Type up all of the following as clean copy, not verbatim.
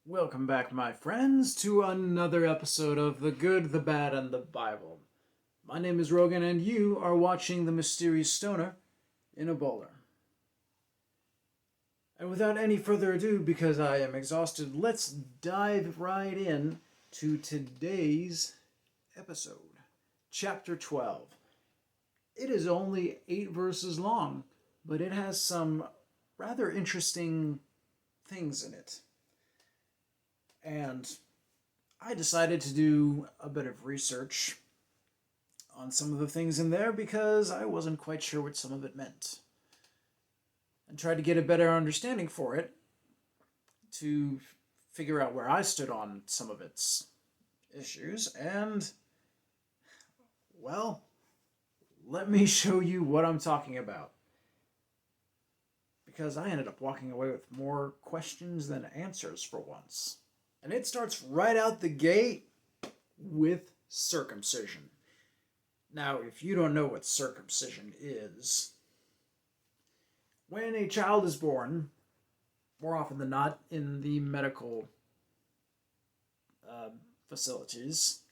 Welcome back, my friends, to another episode of The Good, the Bad, and the Bible. My name is Rogan, and you are watching The Mysterious Stoner in a Bowler. And without any further ado, because I am exhausted, let's dive right in to today's episode. Chapter 12. It is only 8 verses long, but it has some rather interesting things in it. And I decided to do a bit of research on some of the things in there because I wasn't quite sure what some of it meant. And tried to get a better understanding for it to figure out where I stood on some of its issues. And, well, let me show you what I'm talking about. Because I ended up walking away with more questions than answers for once. And it starts right out the gate with circumcision. Now, if you don't know what circumcision is, when a child is born, more often than not in the medical facilities,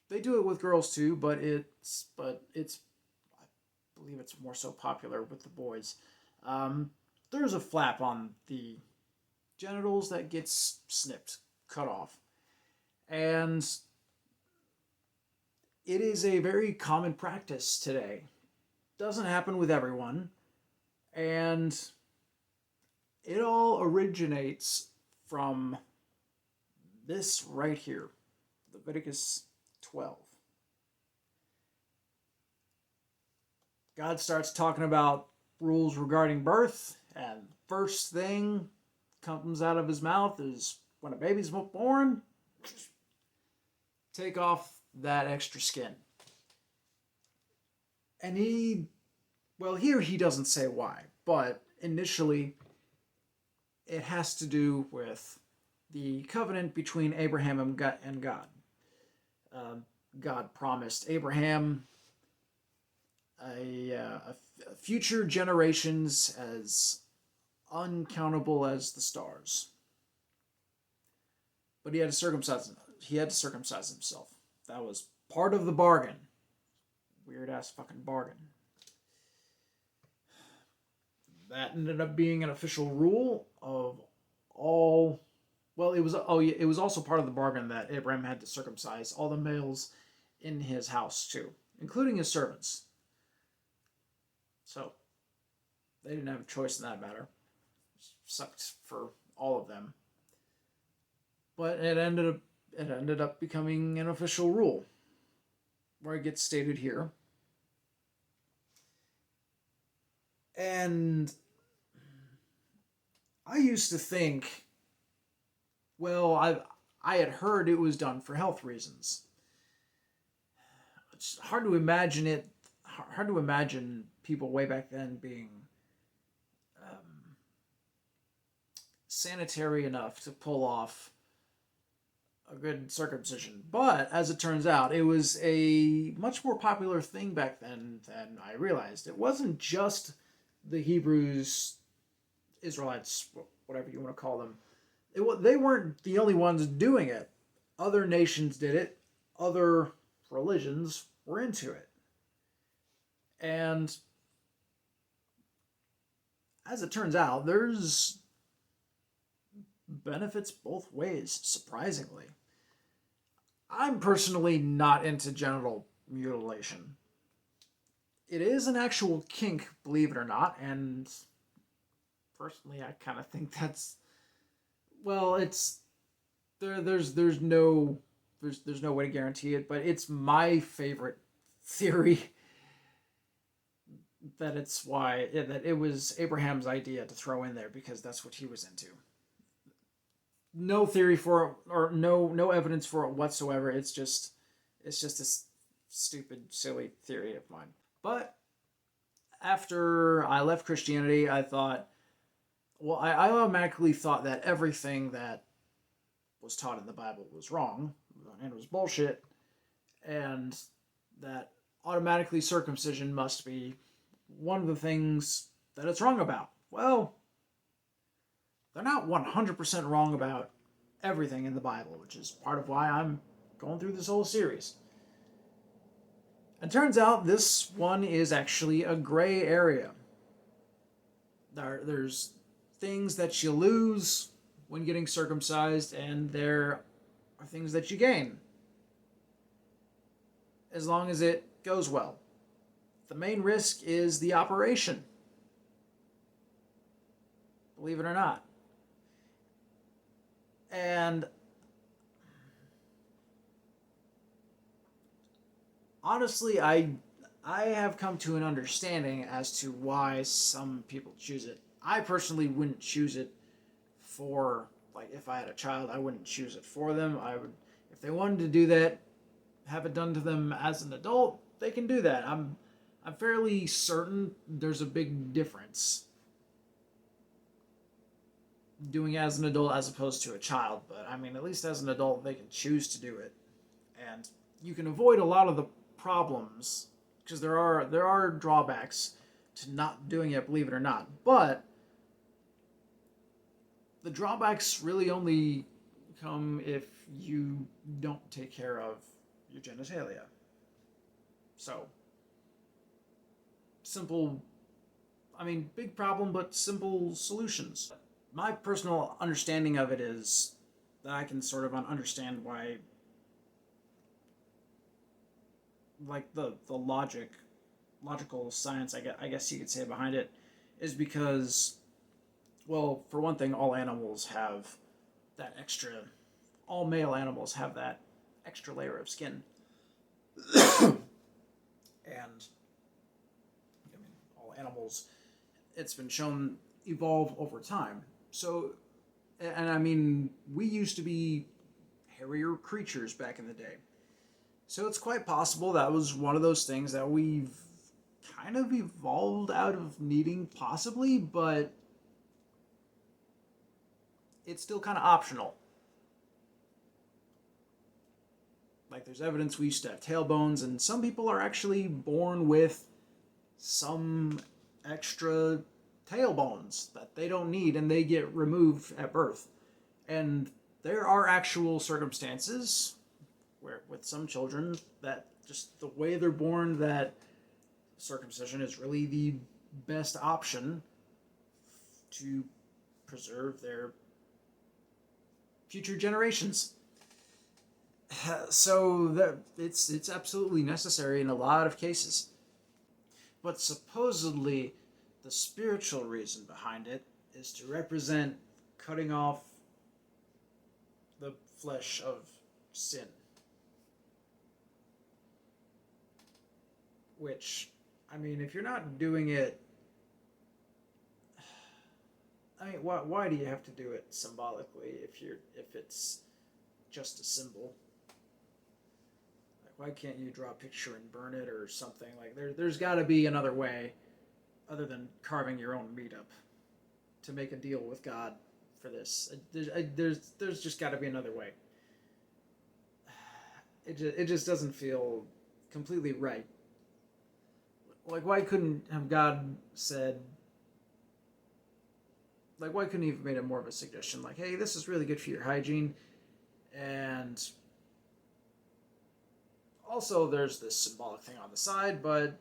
they do it with girls too, but it's I believe it's more so popular with the boys. There's a flap on the genitals that gets snipped, cut off. And it is a very common practice today. Doesn't happen with everyone. And it all originates from this right here, Leviticus 12. God starts talking about rules regarding birth, and first thing comes out of his mouth is when a baby's born, take off that extra skin. And here he doesn't say why, but initially it has to do with the covenant between Abraham and God. God promised Abraham a future generations as uncountable as the stars. But he had to circumcise himself. That was part of the bargain. Weird ass fucking bargain. That ended up being an official rule of all. Well, it was also part of the bargain that Abraham had to circumcise all the males in his house too, including his servants. So they didn't have a choice in that matter. It sucked for all of them. But it ended up becoming an official rule, where it gets stated here. And I used to think, well, I had heard it was done for health reasons. It's hard to imagine people way back then being sanitary enough to pull off a good circumcision. But as it turns out, it was a much more popular thing back then than I realized. It wasn't just the Hebrews, Israelites, whatever you want to call them. They weren't the only ones doing it. Other nations did it. Other religions were into it. And as it turns out, there's benefits both ways, surprisingly. I'm personally not into genital mutilation. It is an actual kink, believe it or not, and personally I kind of think that's, well, it's there's no way to guarantee it, but it's my favorite theory that it was Abraham's idea to throw in there because that's what he was into. No theory for it, or no evidence for it whatsoever. It's just a stupid, silly theory of mine. But after I left Christianity, I thought, well, I automatically thought that everything that was taught in the Bible was wrong and it was bullshit, and that automatically circumcision must be one of the things that it's wrong about. Well, they're not 100% wrong about everything in the Bible, which is part of why I'm going through this whole series. And turns out this one is actually a gray area. There's things that you lose when getting circumcised, and there are things that you gain, as long as it goes well. The main risk is the operation, believe it or not. And honestly, I have come to an understanding as to why some people choose it. I personally wouldn't choose it for, like, if I had a child, I wouldn't choose it for them. I would, if they wanted to do that, have it done to them as an adult, they can do that. I'm fairly certain there's a big difference doing it as an adult as opposed to a child. But I mean, at least as an adult, they can choose to do it, and you can avoid a lot of the problems, because there are drawbacks to not doing it, believe it or not. But the drawbacks really only come if you don't take care of your genitalia. So, simple, I mean, big problem, but simple solutions. My personal understanding of it is that I can sort of understand why, like, the logical science, I guess you could say, behind it, is because, well, for one thing, all male animals have that extra layer of skin. And, I mean, all animals, it's been shown, evolve over time. So, and I mean, we used to be hairier creatures back in the day. So it's quite possible that was one of those things that we've kind of evolved out of needing, possibly, but it's still kind of optional. Like, there's evidence we used to have tailbones, and some people are actually born with some extra tailbones that they don't need, and they get removed at birth. And there are actual circumstances where, with some children, that just the way they're born, that circumcision is really the best option to preserve their future generations. So that it's absolutely necessary in a lot of cases. But supposedly, the spiritual reason behind it is to represent cutting off the flesh of sin. Which, I mean, if you're not doing it, I mean, why do you have to do it symbolically if it's just a symbol? Like, why can't you draw a picture and burn it or something? Like, there's got to be another way other than carving your own meat up to make a deal with God for this. There's just got to be another way. It just doesn't feel completely right. Like, why couldn't have God said, like, why couldn't he have made it more of a suggestion? Like, hey, this is really good for your hygiene, and also there's this symbolic thing on the side, but,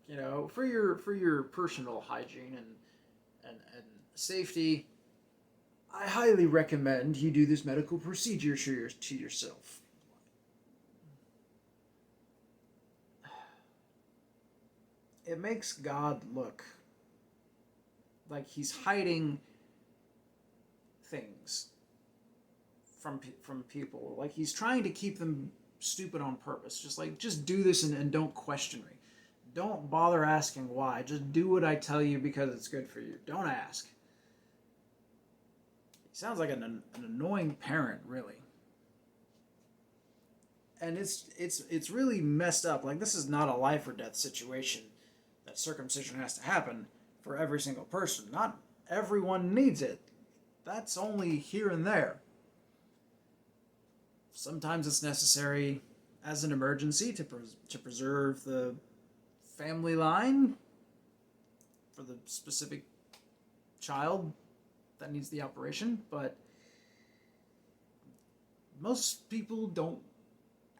you know, for your personal hygiene and safety, I highly recommend you do this medical procedure to yourself. It makes God look like he's hiding things from people. Like, he's trying to keep them stupid on purpose. Just do this and don't question me. Don't bother asking why. Just do what I tell you because it's good for you. Don't ask. He sounds like an annoying parent, really. And it's really messed up. Like, this is not a life or death situation that circumcision has to happen for every single person. Not everyone needs it. That's only here and there. Sometimes it's necessary as an emergency to preserve the family line for the specific child that needs the operation, but most people don't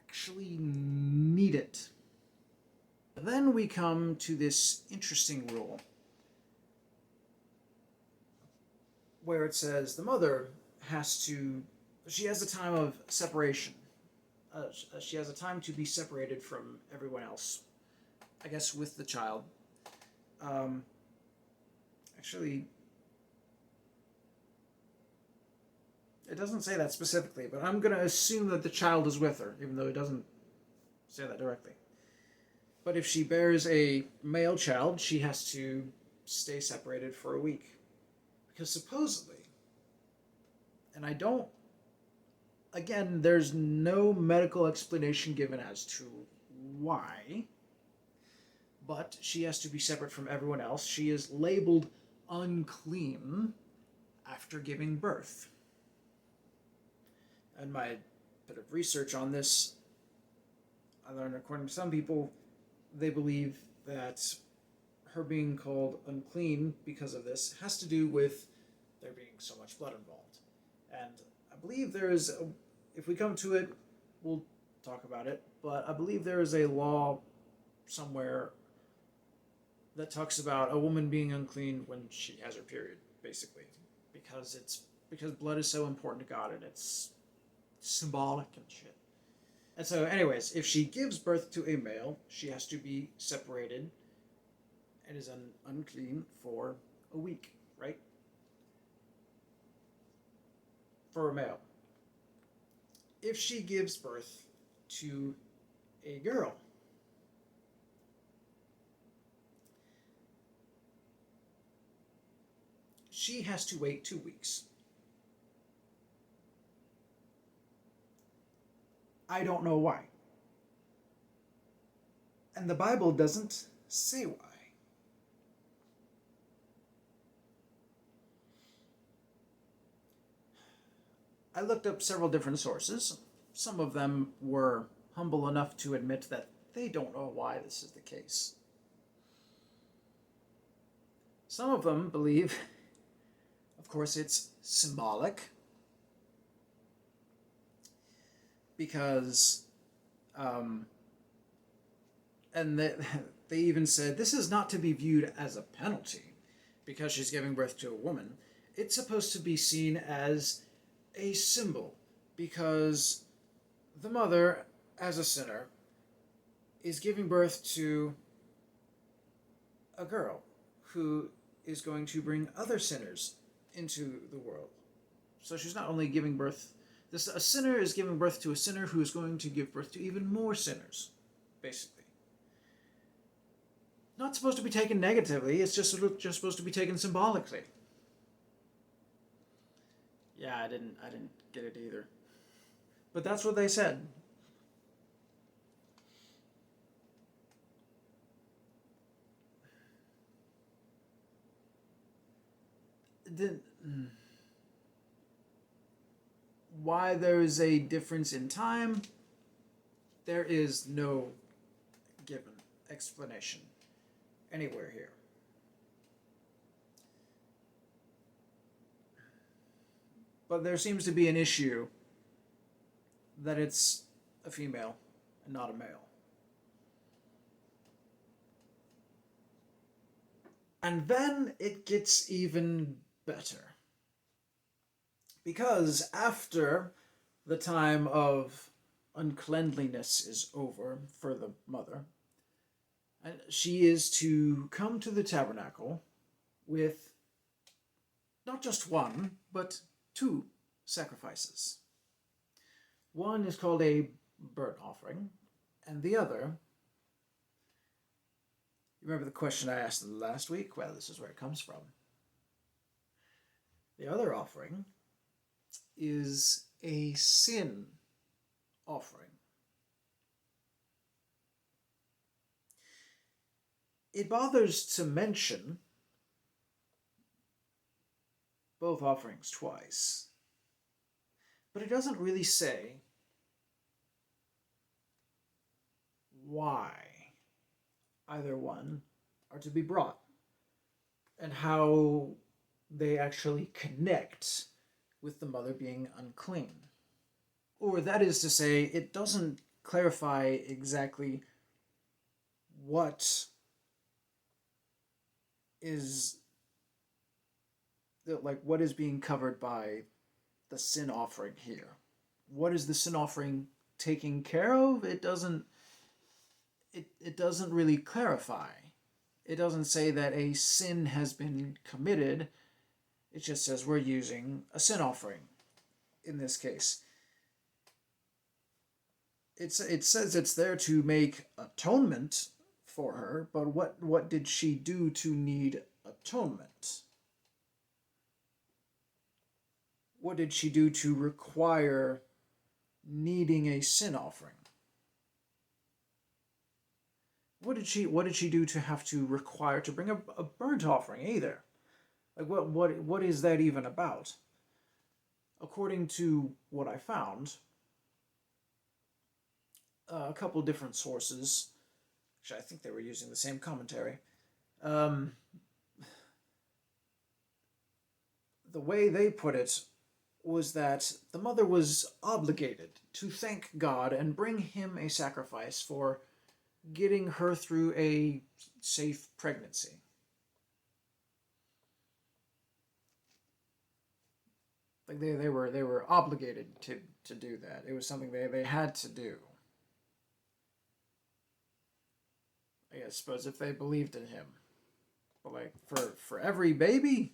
actually need it. Then we come to this interesting rule where it says the mother she has a time of separation. She has a time to be separated from everyone else, I guess, with the child. Actually, it doesn't say that specifically, but I'm going to assume that the child is with her, even though it doesn't say that directly. But if she bears a male child, she has to stay separated for a week. Because supposedly, and I don't, again, there's no medical explanation given as to why, but she has to be separate from everyone else. She is labeled unclean after giving birth. And my bit of research on this, I learned according to some people, they believe that her being called unclean because of this has to do with there being so much blood involved. And I believe there is, if we come to it, we'll talk about it, but I believe there is a law somewhere that talks about a woman being unclean when she has her period, basically, because blood is so important to God and it's symbolic and shit. And so, anyways, if she gives birth to a male, she has to be separated and is unclean for a week, right? For a male. If she gives birth to a girl, she has to wait 2 weeks. I don't know why. And the Bible doesn't say why. I looked up several different sources. Some of them were humble enough to admit that they don't know why this is the case. Some of them believe, of course, it's symbolic, because, and they even said this is not to be viewed as a penalty because she's giving birth to a woman. It's supposed to be seen as a symbol because the mother, as a sinner, is giving birth to a girl who is going to bring other sinners into the world. So she's not only giving birth, a sinner is giving birth to a sinner who is going to give birth to even more sinners, basically. Not supposed to be taken negatively, it's just supposed to be taken symbolically. Yeah, I didn't get it either. But that's what they said. Why there is a difference in time, there is no given explanation anywhere here. But there seems to be an issue that it's a female and not a male. And then it gets even better. Because after the time of uncleanliness is over for the mother, she is to come to the tabernacle with not just one, but 2 sacrifices. One is called a burnt offering, and the other, you remember the question I asked last week? Well, this is where it comes from. The other offering is a sin offering. It bothers to mention both offerings twice, but it doesn't really say why either one are to be brought and how they actually connect with the mother being unclean. Or that is to say, it doesn't clarify exactly what is what is being covered by the sin offering here. What is the sin offering taking care of? It doesn't really clarify. It doesn't say that a sin has been committed. It just says we're using a sin offering in this case. It says it's there to make atonement for her, but what did she do to need atonement? What did she do to require needing a sin offering? What did she do to have to require to bring a burnt offering either? Like what is that even about? According to what I found, a couple different sources, which I think they were using the same commentary. Um, the way they put it was that the mother was obligated to thank God and bring him a sacrifice for getting her through a safe pregnancy. Like they were obligated to do that. It was something they had to do. I suppose if they believed in him. But like for every baby,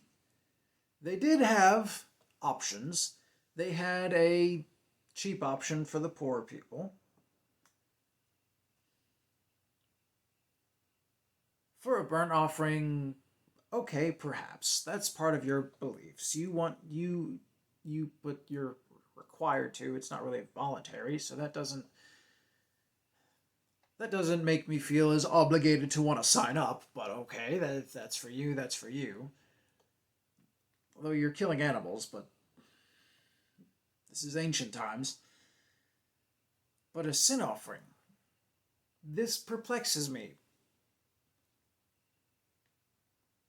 they did have options. They had a cheap option for the poor people. For a burnt offering, okay, perhaps that's part of your beliefs. But you're required to. It's not really voluntary, so that doesn't make me feel as obligated to want to sign up. But okay, that's for you. That's for you. Although you're killing animals, but this is ancient times. But a sin offering. This perplexes me.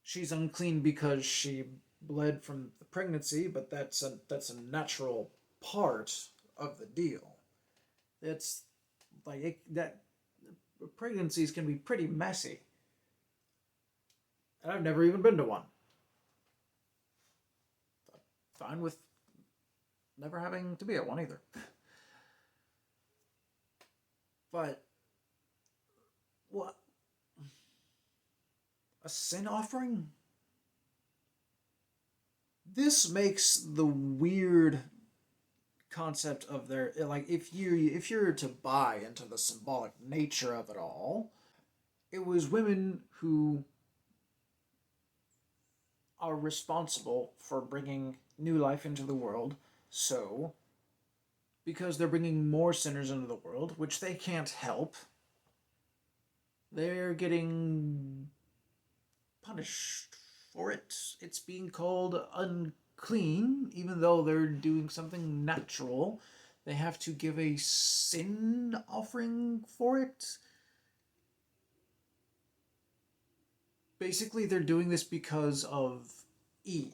She's unclean because she bled from the pregnancy, but that's a natural part of the deal. It's that pregnancies can be pretty messy. And I've never even been to one. Fine with never having to be at one either. But what? A sin offering? This makes the weird concept of their if you're to buy into the symbolic nature of it all, it was women who are responsible for bringing new life into the world. So because they're bringing more sinners into the world, which they can't help, they're getting punished for it. It's being called unclean, even though they're doing something natural. They have to give a sin offering for it. Basically, they're doing this because of Eve.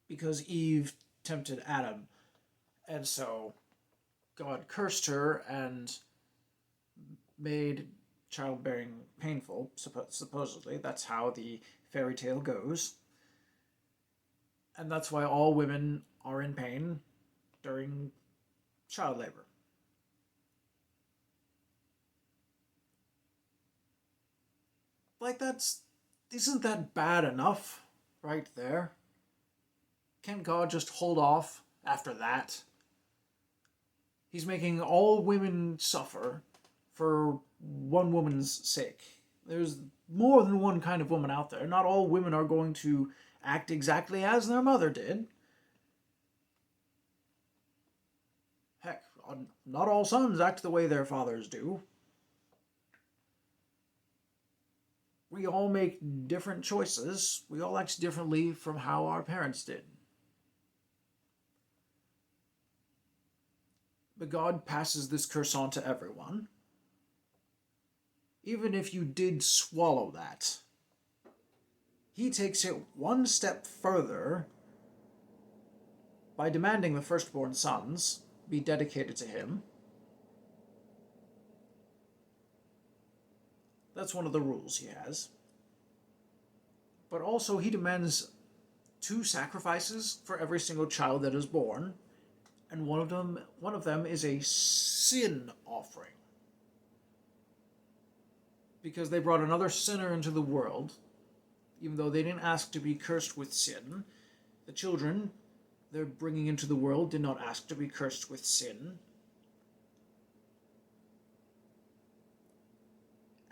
Because Eve tempted Adam. And so God cursed her and made childbearing painful, supposedly. That's how the fairy tale goes. And that's why all women are in pain during child labor. Like, isn't that bad enough right there? Can't God just hold off after that? He's making all women suffer for one woman's sake. There's more than one kind of woman out there. Not all women are going to act exactly as their mother did. Heck, not all sons act the way their fathers do. We all make different choices. We all act differently from how our parents did. But God passes this curse on to everyone. Even if you did swallow that, he takes it one step further by demanding the firstborn sons be dedicated to him. That's one of the rules he has. But also he demands 2 sacrifices for every single child that is born, and one of them is a sin offering. Because they brought another sinner into the world, even though they didn't ask to be cursed with sin. The children they're bringing into the world did not ask to be cursed with sin.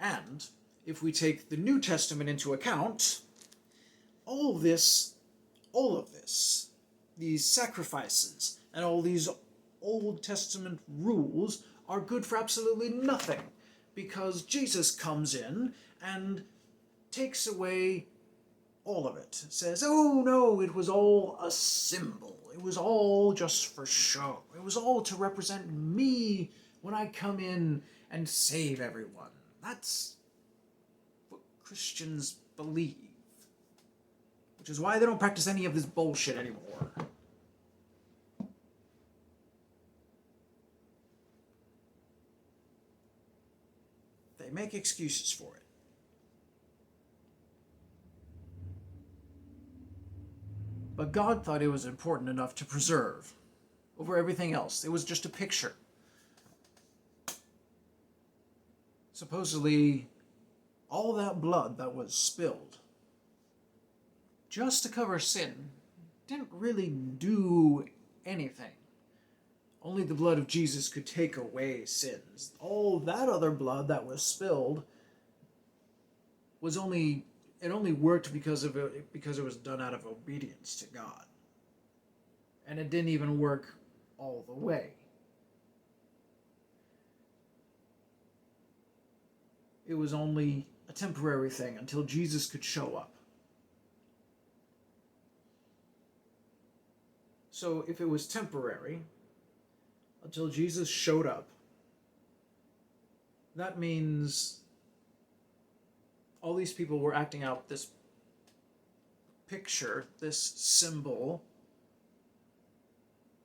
And if we take the New Testament into account, all of this, these sacrifices and all these Old Testament rules are good for absolutely nothing, because Jesus comes in and takes away all of it. Says, oh no, it was all a symbol. It was all just for show. It was all to represent me when I come in and save everyone. That's what Christians believe. Which is why they don't practice any of this bullshit anymore. They make excuses for it. But God thought it was important enough to preserve over everything else. It was just a picture. Supposedly, all that blood that was spilled just to cover sin didn't really do anything. Only the blood of Jesus could take away sins. All that other blood that was spilled was only worked because it was done out of obedience to God. And it didn't even work all the way. It was only a temporary thing until Jesus could show up. So if it was temporary until Jesus showed up, that means all these people were acting out this picture, this symbol,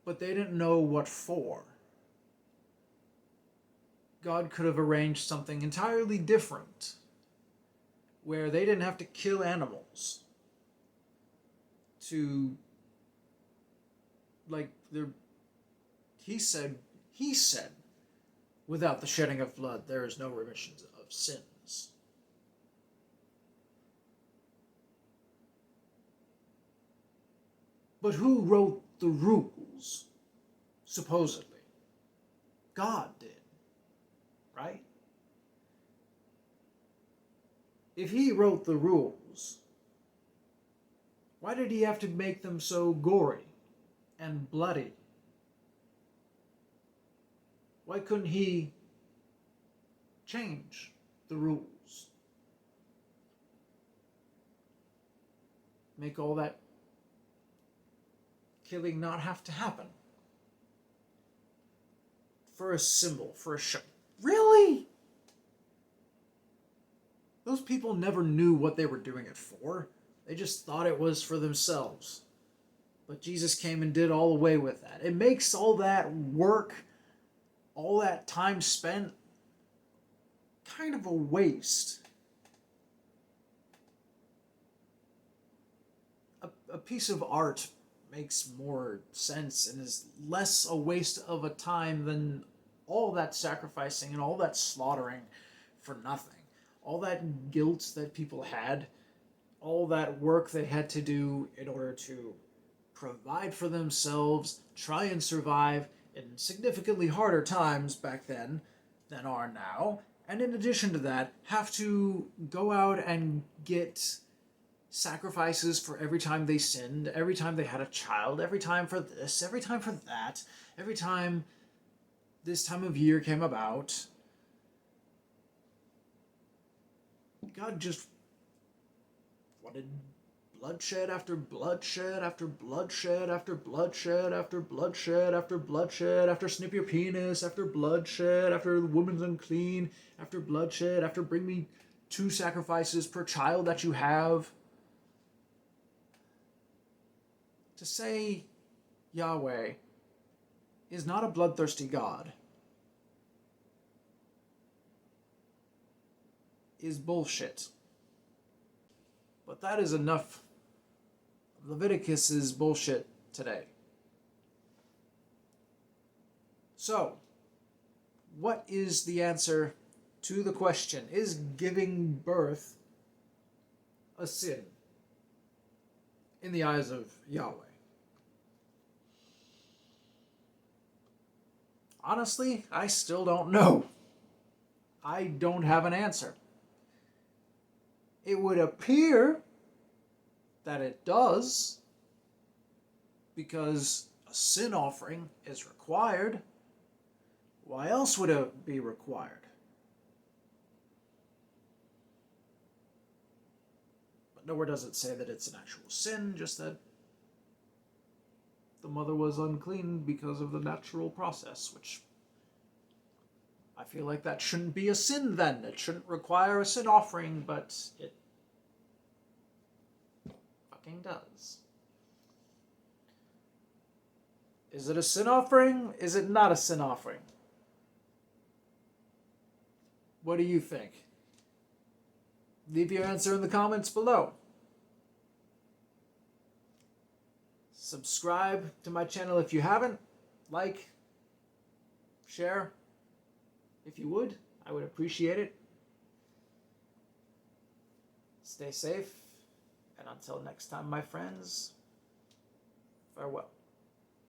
but they didn't know what for. God could have arranged something entirely different, where they didn't have to kill animals to, he said, without the shedding of blood, there is no remission of sins. But who wrote the rules? Supposedly. God did. Right? If he wrote the rules, why did he have to make them so gory and bloody? Why couldn't he change the rules? Make all that killing not have to happen? For a symbol, for a show. Really? Those people never knew what they were doing it for. They just thought it was for themselves. But Jesus came and did all away with that. It makes all that work, all that time spent, kind of a waste. A piece of art makes more sense and is less a waste of a time than all that sacrificing and all that slaughtering for nothing. All that guilt that people had, all that work they had to do in order to provide for themselves, try and survive in significantly harder times back then than are now, and in addition to that, have to go out and get sacrifices for every time they sinned, every time they had a child, every time for this, every time for that, every time this time of year came about. God just wanted bloodshed after bloodshed after bloodshed after bloodshed after bloodshed after bloodshed after snip your penis after bloodshed after the woman's unclean after bloodshed after bring me 2 sacrifices per child that you have. to say Yahweh is not a bloodthirsty God is bullshit. But that is enough of Leviticus's bullshit today. So, what is the answer to the question? Is giving birth a sin in the eyes of Yahweh? Honestly, I still don't know. I don't have an answer. It would appear that it does, because a sin offering is required. Why else would it be required? But nowhere does it say that it's an actual sin, just that the mother was unclean because of the natural process, which I feel like that shouldn't be a sin then. It shouldn't require a sin offering, but it fucking does. Is it a sin offering? Is it not a sin offering? What do you think? Leave your answer in the comments below. Subscribe to my channel if you haven't. Like, share, if you would. I would appreciate it. Stay safe, and until next time, my friends, farewell.